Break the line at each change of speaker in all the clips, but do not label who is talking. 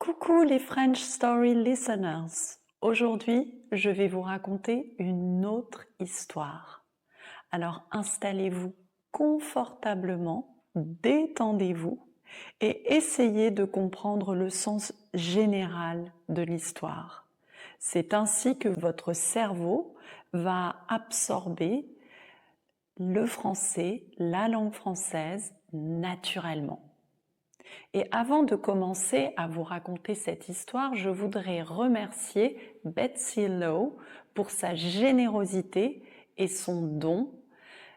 Coucou les French Story Listeners. Aujourd'hui, je vais vous raconter une autre histoire. Alors installez-vous confortablement, détendez-vous et essayez de comprendre le sens général de l'histoire. C'est ainsi que votre cerveau va absorber le français, la langue française, naturellement. Et avant de commencer à vous raconter cette histoire, je voudrais remercier Betsy Lowe pour sa générosité et son don.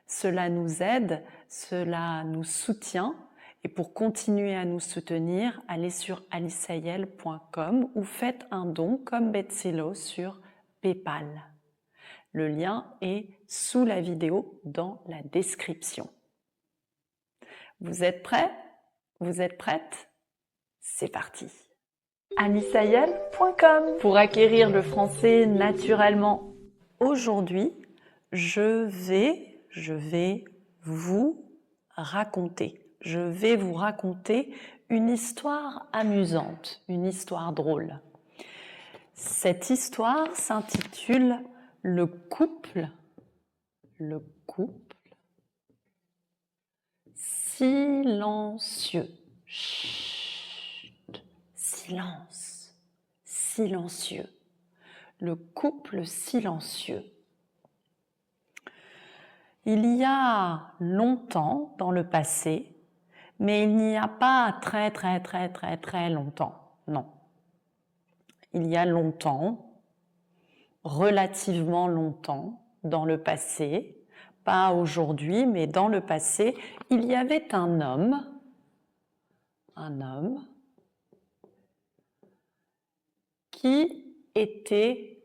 Cela nous aide, cela nous soutient. Et pour continuer à nous soutenir, allez sur aliceyel.com ou faites un don comme Betsy Lowe sur PayPal. Le lien est sous la vidéo dans la description. Vous êtes prêts ? Vous êtes prête ? C'est parti. aliceyel.com pour acquérir le français naturellement. Aujourd'hui, je vais vous raconter une histoire amusante, une histoire drôle. Cette histoire s'intitule Le couple silencieux. Chut, silence, silencieux. Le couple silencieux. Il y a longtemps dans le passé, mais il n'y a pas très longtemps, non. Il y a longtemps, relativement longtemps dans le passé, pas aujourd'hui, mais dans le passé, il y avait un homme qui était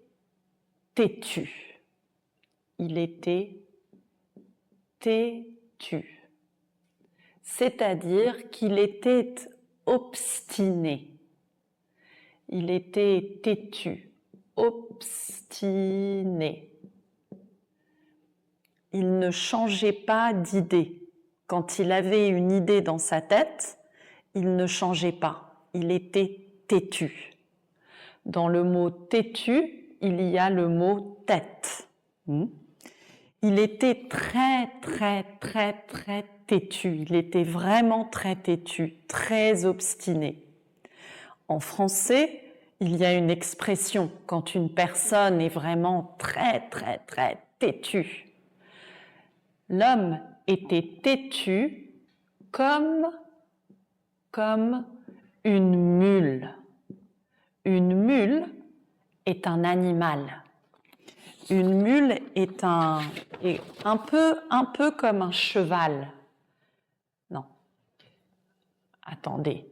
têtu. Il était têtu. C'est-à-dire qu'il était obstiné. Il était têtu, obstiné. Il ne changeait pas d'idée. Quand il avait une idée dans sa tête, il ne changeait pas. Il était têtu. Dans le mot têtu, il y a le mot tête. Il était très têtu. Il était vraiment très têtu, très obstiné. En français, il y a une expression quand une personne est vraiment très têtue. L'homme était têtu comme une mule. Une mule est un animal. Une mule est un peu comme un cheval. Non. Attendez.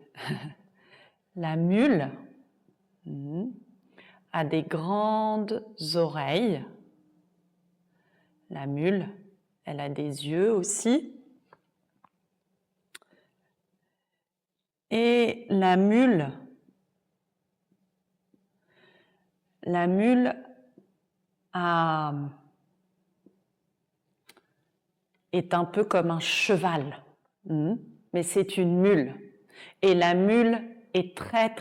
La mule a des grandes oreilles. La mule, elle a des yeux aussi. Et la mule est un peu comme un cheval, mais c'est une mule. Et la mule est très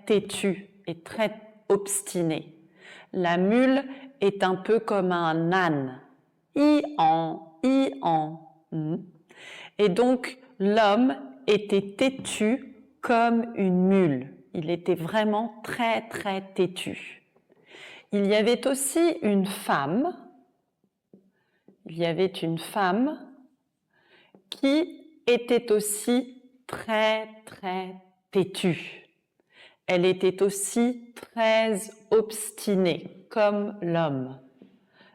têtue et très obstinée. La mule est un peu comme un âne. I-an. Et donc, l'homme était têtu comme une mule. Il était vraiment très têtu. Il y avait aussi une femme. Qui était aussi très têtue. Elle était aussi très obstinée, comme l'homme.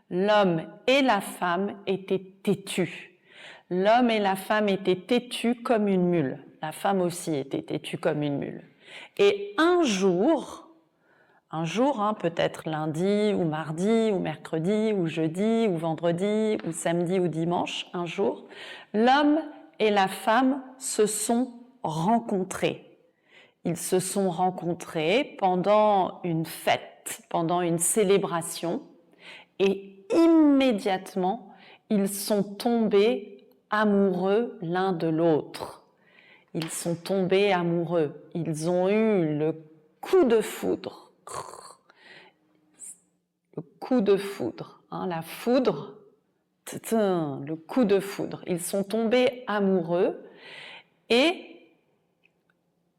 L'homme et la femme étaient têtus. L'homme et la femme étaient têtus comme une mule. La femme aussi était têtue comme une mule. Et un jour, peut-être lundi ou mardi ou mercredi ou jeudi ou vendredi ou samedi ou dimanche, un jour, l'homme et la femme se sont rencontrés. Ils se sont rencontrés pendant une fête, pendant une célébration, et immédiatement, ils sont tombés amoureux l'un de l'autre. Ils sont tombés amoureux. Ils ont eu le coup de foudre. Le coup de foudre, hein, la foudre, le coup de foudre. Ils sont tombés amoureux et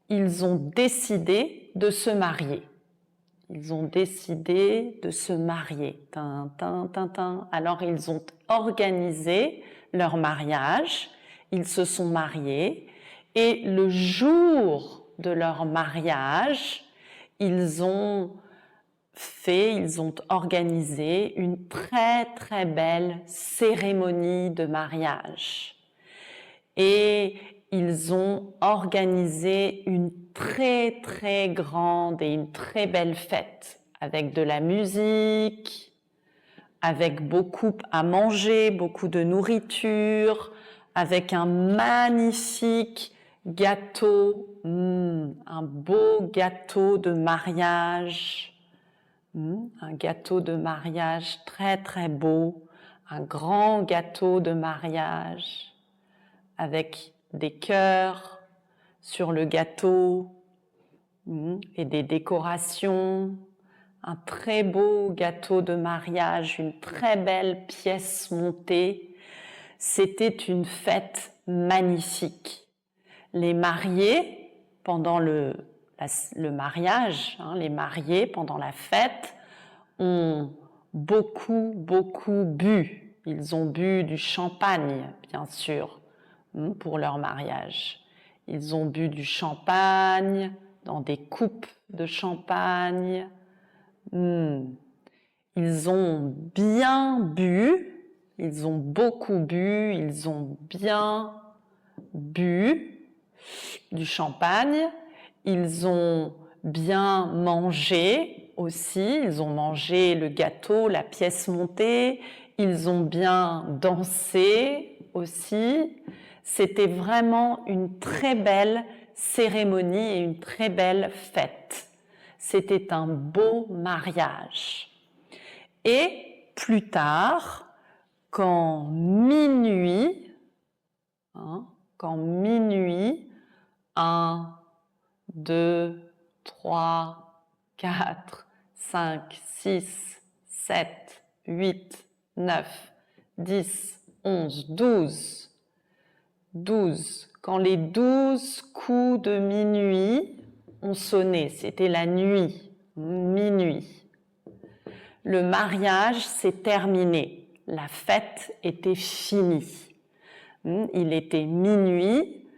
ils ont décidé de se marier. Ils ont décidé de se marier. Alors ils ont organisé leur mariage, ils se sont mariés et le jour de leur mariage, ils ont organisé une très très belle cérémonie de mariage. Et ils ont organisé une très très grande et une très belle fête avec de la musique, avec beaucoup à manger, beaucoup de nourriture, avec un magnifique gâteau, un beau gâteau de mariage, un gâteau de mariage très très beau, un grand gâteau de mariage avec des cœurs sur le gâteau et des décorations, un très beau gâteau de mariage, une très belle pièce montée. C'était une fête magnifique. Les mariés, pendant le mariage, les mariés, pendant la fête, ont beaucoup bu. Ils ont bu du champagne, bien sûr, pour leur mariage. Ils ont bu du champagne dans des coupes de champagne. Ils ont bien bu, ils ont beaucoup bu, ils ont bien bu du champagne. Ils ont bien mangé aussi, ils ont mangé le gâteau, la pièce montée. Ils ont bien dansé aussi. C'était vraiment une très belle cérémonie et une très belle fête. C'était un beau mariage. Et plus tard, quand minuit, 1, 2, 3, 4, 5, 6, 7, 8, 9, 10, 11, 12, quand les 12 coups de minuit ont sonné, c'était la nuit, minuit. Le mariage s'est terminé, la fête était finie. Il était minuit,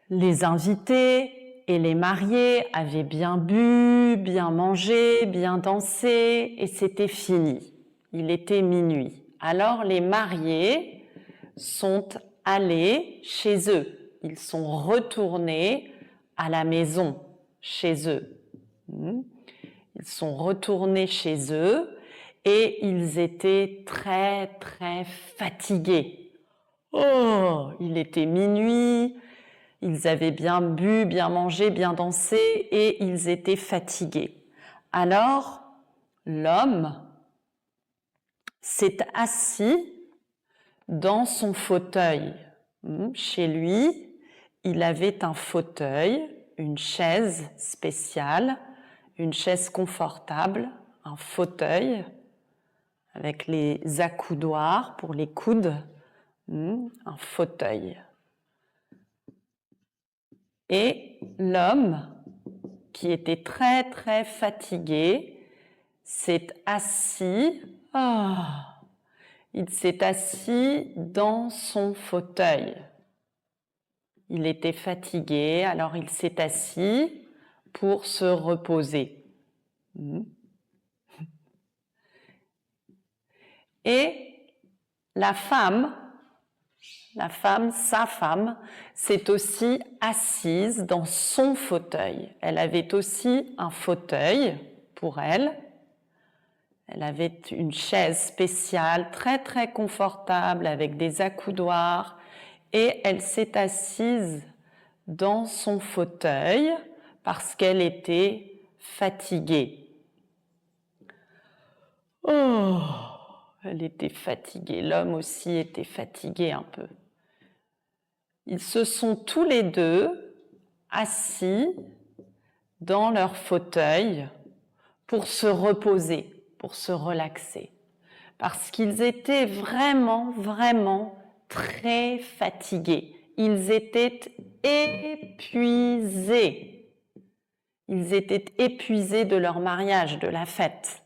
les invités et les mariés avaient bien bu, bien mangé, bien dansé et c'était fini. Il était minuit. Alors les mariés sont allés chez eux. Ils sont retournés à la maison, chez eux. Ils sont retournés chez eux et ils étaient très très fatigués. Oh, il était minuit, ils avaient bien bu, bien mangé, bien dansé et ils étaient fatigués. Alors, l'homme s'est assis dans son fauteuil. Chez lui, il avait un fauteuil, une chaise spéciale, une chaise confortable, un fauteuil avec les accoudoirs pour les coudes, un fauteuil. Et l'homme, qui était très très fatigué, s'est assis, il s'est assis dans son fauteuil. Il était fatigué, alors il s'est assis pour se reposer. Et sa femme, s'est aussi assise dans son fauteuil. Elle avait aussi un fauteuil pour elle. Elle avait une chaise spéciale, très très confortable, avec des accoudoirs. Et elle s'est assise dans son fauteuil parce qu'elle était fatiguée. Oh, elle était fatiguée. L'homme aussi était fatigué un peu. Ils se sont tous les deux assis dans leur fauteuil pour se reposer, pour se relaxer. Parce qu'ils étaient vraiment, vraiment très fatigués. Ils étaient épuisés. Ils étaient épuisés de leur mariage, de la fête.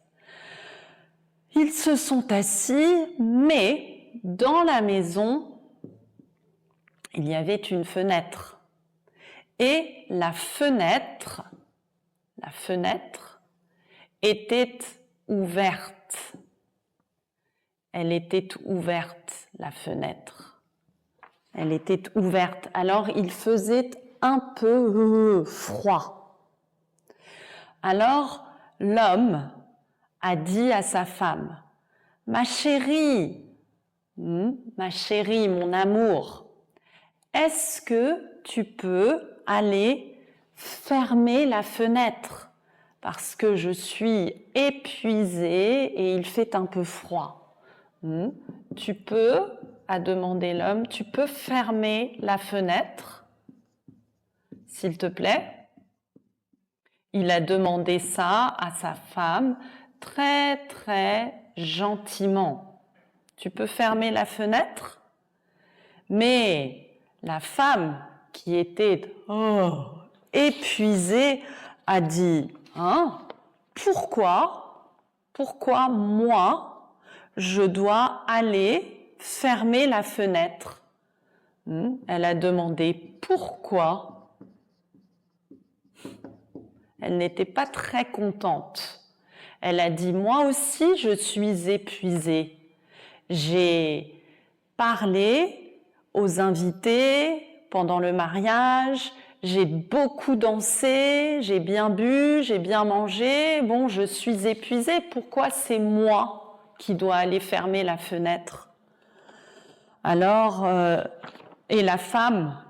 Ils se sont assis, mais dans la maison, il y avait une fenêtre. Et la fenêtre était ouverte. Elle était ouverte, la fenêtre. Elle était ouverte. Alors, il faisait un peu froid. Alors, l'homme a dit à sa femme, « Ma chérie, mon amour, est-ce que tu peux aller fermer la fenêtre parce que je suis épuisée et il fait un peu froid. Tu peux, a demandé l'homme, tu peux fermer la fenêtre, s'il te plaît. Il a demandé ça à sa femme très, très gentiment. Tu peux fermer la fenêtre? Mais la femme qui était épuisée a dit pourquoi moi je dois aller fermer la fenêtre? Elle a demandé pourquoi. Elle n'était pas très contente. Elle a dit, moi aussi je suis épuisée. J'ai parlé aux invités pendant le mariage, j'ai beaucoup dansé, j'ai bien bu, j'ai bien mangé, bon, je suis épuisée, pourquoi c'est moi qui dois aller fermer la fenêtre? Alors, et la femme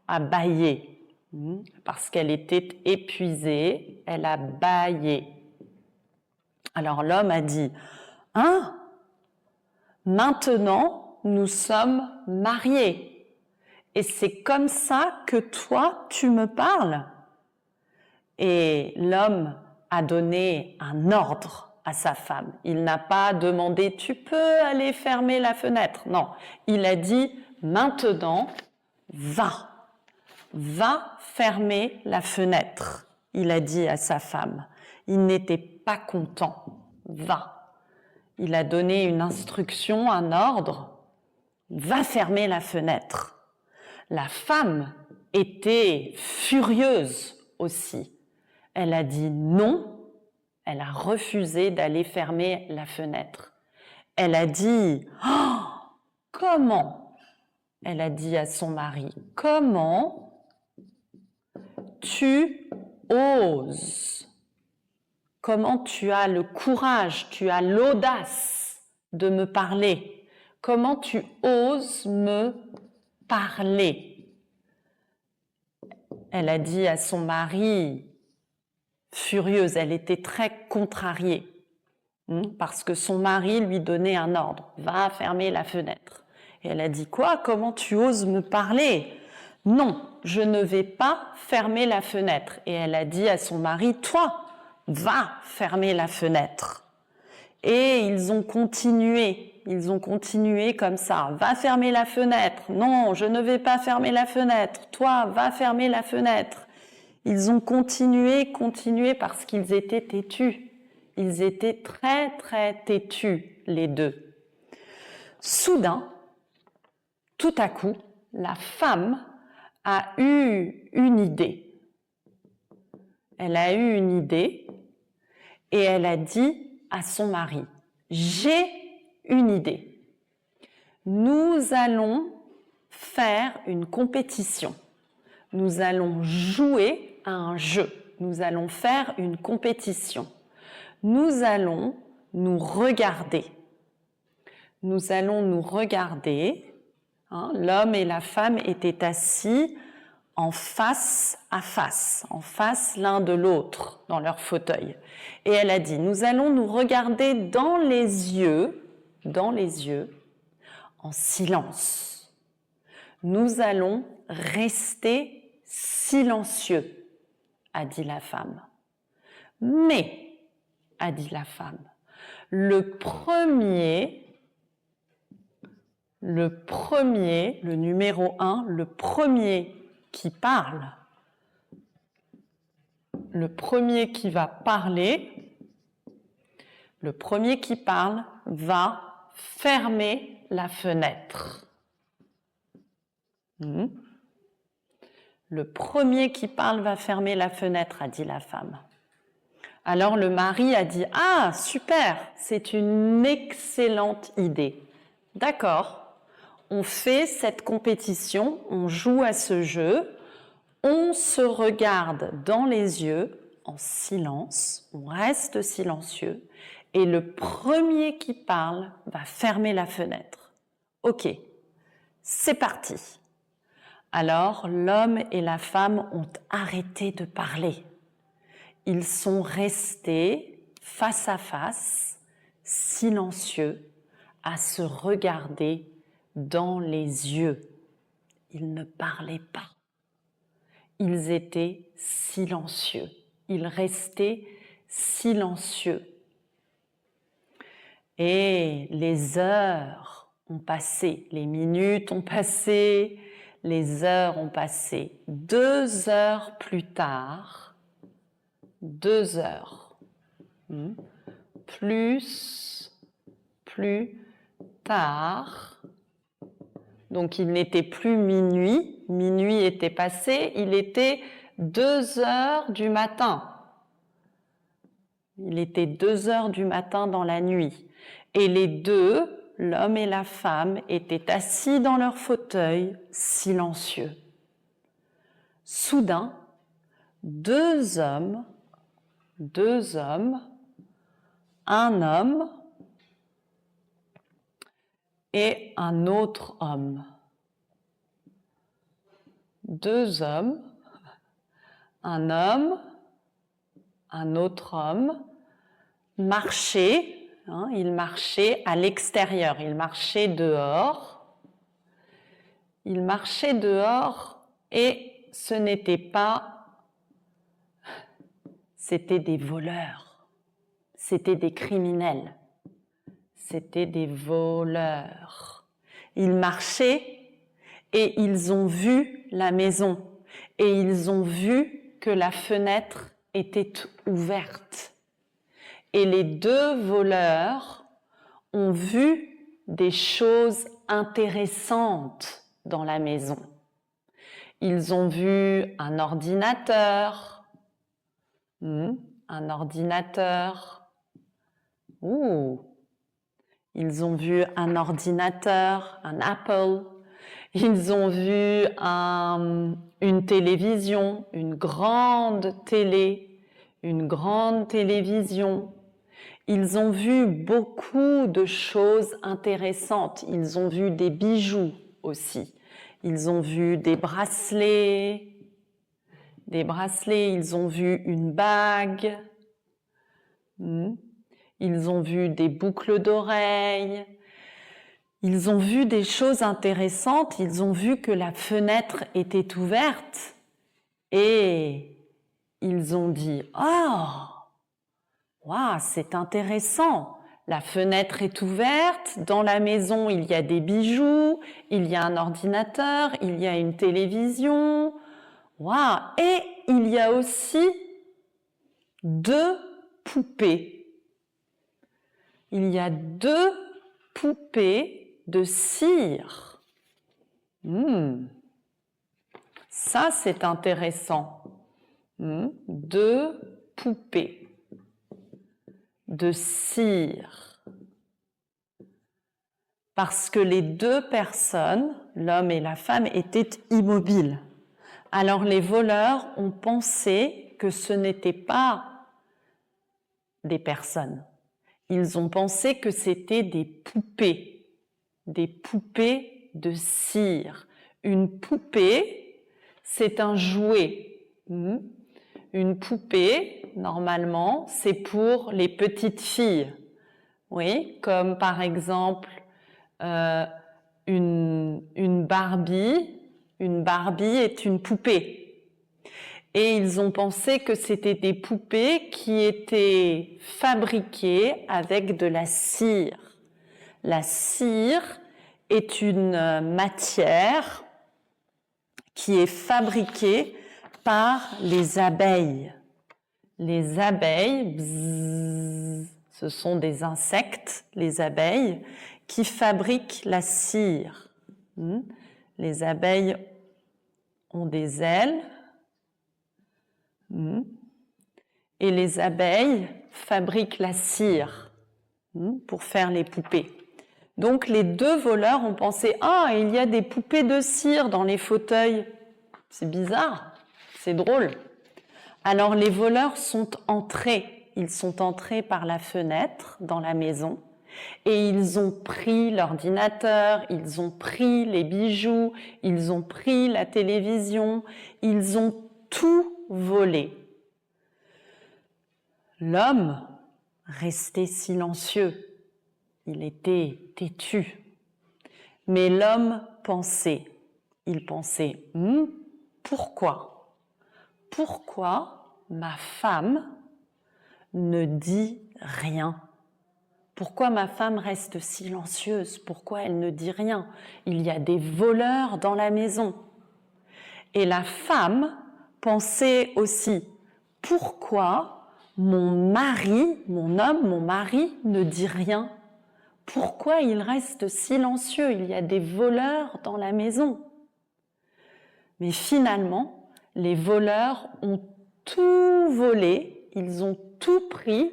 a bâillé, parce qu'elle était épuisée, elle a bâillé. Alors l'homme a dit, maintenant nous sommes mariés et c'est comme ça que toi tu me parles? Et l'homme a donné un ordre à sa femme. Il n'a pas demandé tu peux aller fermer la fenêtre. Non, il a dit maintenant va fermer la fenêtre. Il a dit à sa femme. Il n'était pas content. Va. Il a donné une instruction, un ordre. Va fermer la fenêtre. La femme était furieuse aussi. Elle a dit non. Elle a refusé d'aller fermer la fenêtre. Elle a dit comment? Elle a dit à son mari, comment tu oses? Comment tu as le courage, tu as l'audace de me parler? Comment tu oses me parler? Elle a dit à son mari, furieuse, elle était très contrariée, parce que son mari lui donnait un ordre, va fermer la fenêtre. Et elle a dit, quoi? Comment tu oses me parler? Non, je ne vais pas fermer la fenêtre. Et elle a dit à son mari, toi, va fermer la fenêtre. Et ils ont continué comme ça. Va fermer la fenêtre. Non, je ne vais pas fermer la fenêtre. Toi, va fermer la fenêtre. Ils ont continué parce qu'ils étaient têtus. Ils étaient très, très têtus, les deux. Soudain, tout à coup, la femme a eu une idée. Elle a eu une idée et elle a dit à son mari, j'ai une idée. Nous allons faire une compétition. Nous allons jouer à un jeu. Nous allons faire une compétition. Nous allons nous regarder. Nous allons nous regarder. L'homme et la femme étaient assis en face à face, en face l'un de l'autre dans leur fauteuil. Et elle a dit, nous allons nous regarder dans les yeux, en silence. Nous allons rester silencieux, a dit la femme. Mais, a dit la femme, le numéro 1, le premier qui parle, le premier qui va parler, le premier qui parle va fermer la fenêtre. Le premier qui parle va fermer la fenêtre, a dit la femme. Alors le mari a dit « Ah, super, c'est une excellente idée. D'accord, on fait cette compétition, on joue à ce jeu, on se regarde dans les yeux en silence, on reste silencieux et le premier qui parle va fermer la fenêtre. Ok, c'est parti. » Alors l'homme et la femme ont arrêté de parler. Ils sont restés face à face, silencieux, à se regarder dans les yeux. Ils ne parlaient pas. Ils étaient silencieux. Ils restaient silencieux. Et les heures ont passé, les minutes ont passé, les heures ont passé. 2 heures plus tard, 2 heures, plus tard, donc il n'était plus minuit, minuit était passé, il était 2 heures du matin. Il était 2 heures du matin dans la nuit. Et les deux, l'homme et la femme, étaient assis dans leur fauteuil, silencieux. Soudain, deux hommes, un homme et un autre homme. 2 hommes, un homme, un autre homme, marchaient, ils marchaient à l'extérieur, ils marchaient dehors. Ils marchaient dehors et ce n'était pas... C'était des voleurs, c'était des criminels, c'était des voleurs. Ils marchaient et ils ont vu la maison et ils ont vu que la fenêtre était ouverte. Et les 2 voleurs ont vu des choses intéressantes dans la maison. Ils ont vu un ordinateur, un ordinateur. Ils ont vu un ordinateur, un Apple. Ils ont vu une télévision, une grande télévision. Ils ont vu beaucoup de choses intéressantes. Ils ont vu des bijoux aussi. Ils ont vu des bracelets, ils ont vu une bague, ils ont vu des boucles d'oreilles, ils ont vu des choses intéressantes, ils ont vu que la fenêtre était ouverte et ils ont dit « Oh, wow, c'est intéressant, la fenêtre est ouverte, dans la maison il y a des bijoux, il y a un ordinateur, il y a une télévision. » Wow. Et il y a aussi 2 poupées. Il y a 2 poupées de cire. Ça, c'est intéressant. 2 poupées de cire. Parce que les 2 personnes, l'homme et la femme, étaient immobiles. Alors les voleurs ont pensé que ce n'étaient pas des personnes. Ils ont pensé que c'était des poupées de cire. Une poupée, c'est un jouet. Une poupée, normalement, c'est pour les petites filles. Oui, comme par exemple une Barbie. Une Barbie est une poupée. Et ils ont pensé que c'était des poupées qui étaient fabriquées avec de la cire. La cire est une matière qui est fabriquée par les abeilles. Les abeilles, bzzz, ce sont des insectes, les abeilles, qui fabriquent la cire. Les abeilles ont des ailes et les abeilles fabriquent la cire pour faire les poupées. Donc les deux voleurs ont pensé « Ah, il y a des poupées de cire dans les fauteuils. C'est bizarre, c'est drôle. » Alors les voleurs sont entrés. Ils sont entrés par la fenêtre dans la maison et ils ont pris l'ordinateur, ils ont pris les bijoux, ils ont pris la télévision, ils ont tout volé. L'homme restait silencieux. Il était têtu. Mais l'homme pensait. Il pensait, pourquoi ma femme ne dit rien? Pourquoi ma femme reste silencieuse? Pourquoi elle ne dit rien? Il y a des voleurs dans la maison. Et la femme pensait aussi, pourquoi mon mari, mon homme, mon mari ne dit rien? Pourquoi il reste silencieux? Il y a des voleurs dans la maison. Mais finalement, les voleurs ont tout volé, ils ont tout pris,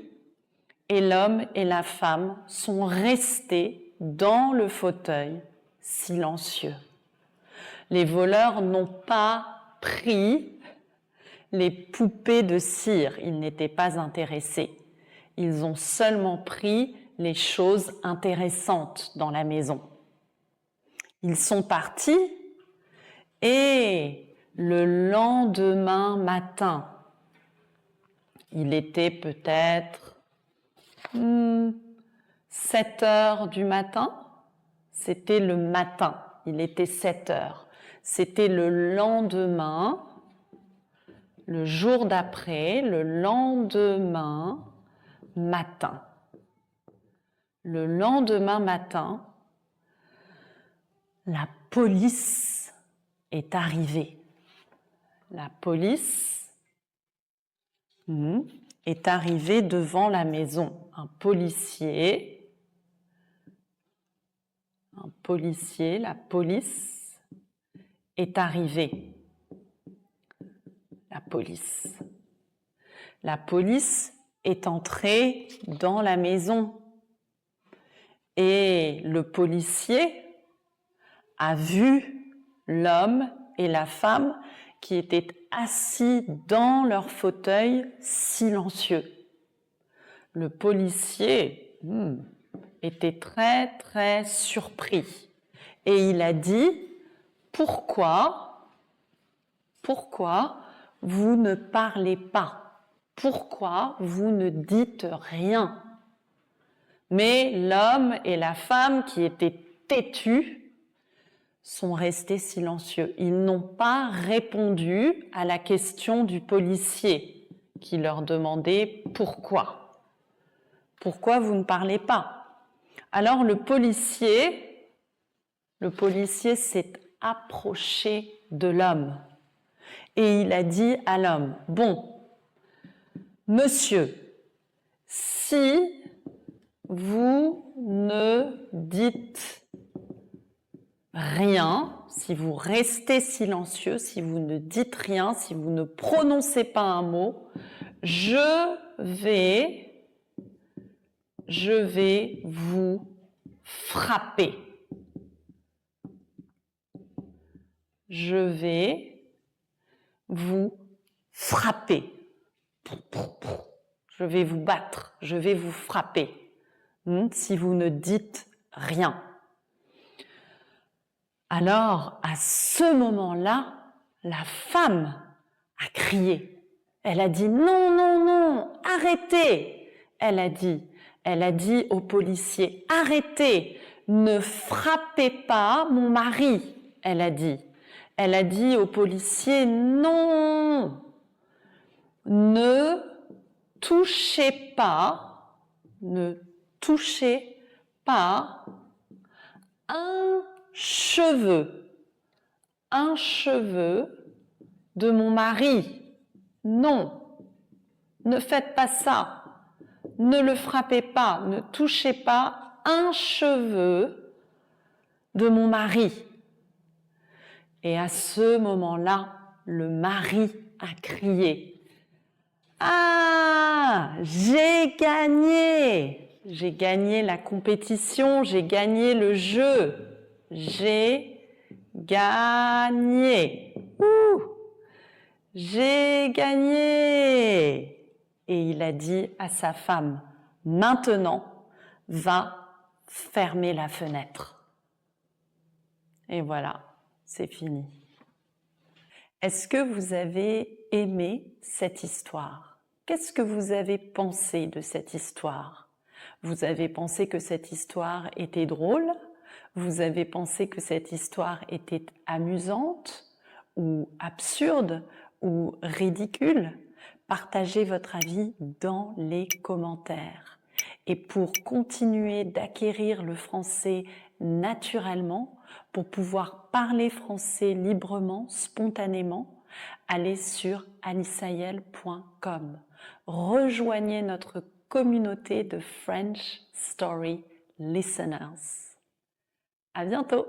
et l'homme et la femme sont restés dans le fauteuil, silencieux. Les voleurs n'ont pas pris les poupées de cire, ils n'étaient pas intéressés. Ils ont seulement pris les choses intéressantes dans la maison. Ils sont partis et le lendemain matin, il était peut-être 7 heures du matin. C'était le matin, il était 7 heures. C'était le lendemain, le jour d'après, le lendemain matin. Le lendemain matin, la police est arrivée. La police est arrivée devant la maison. Un policier, la police est arrivée. La police est entrée dans la maison. Et le policier a vu l'homme et la femme qui étaient assis dans leur fauteuil silencieux. Le policier était très très surpris et il a dit « Pourquoi vous ne parlez pas? Pourquoi vous ne dites rien ?» Mais l'homme et la femme qui étaient têtus sont restés silencieux. Ils n'ont pas répondu à la question du policier qui leur demandait pourquoi. Pourquoi vous ne parlez pas? Alors le policier s'est approché de l'homme et il a dit à l'homme, « Bon, monsieur, si vous ne dites rien, si vous restez silencieux, si vous ne dites rien, si vous ne prononcez pas un mot, je vais vous frapper. Je vais vous frapper. Je vais vous battre, je vais vous frapper. Si vous ne dites rien. Alors, à ce moment-là, la femme a crié. Elle a dit « Non, non, non, arrêtez !» Elle a dit au policier « Arrêtez, ne frappez pas mon mari !» Elle a dit au policier « Non, Ne touchez pas, ne touchez pas un cheveu de mon mari. Non, ne faites pas ça. Ne le frappez pas, ne touchez pas un cheveu de mon mari. Et à ce moment-là, le mari a crié « Ah, j'ai gagné! J'ai gagné la compétition, j'ai gagné le jeu. J'ai gagné. Ouh, j'ai gagné! » Et il a dit à sa femme « Maintenant, va fermer la fenêtre. » Et voilà, c'est fini. Est-ce que vous avez aimé cette histoire? Qu'est-ce que vous avez pensé de cette histoire? Vous avez pensé que cette histoire était drôle? Vous avez pensé que cette histoire était amusante ou absurde ou ridicule? Partagez votre avis dans les commentaires. Et pour continuer d'acquérir le français naturellement, pour pouvoir parler français librement, spontanément, allez sur anissaël.com. Rejoignez notre communauté de French Story Listeners. À bientôt!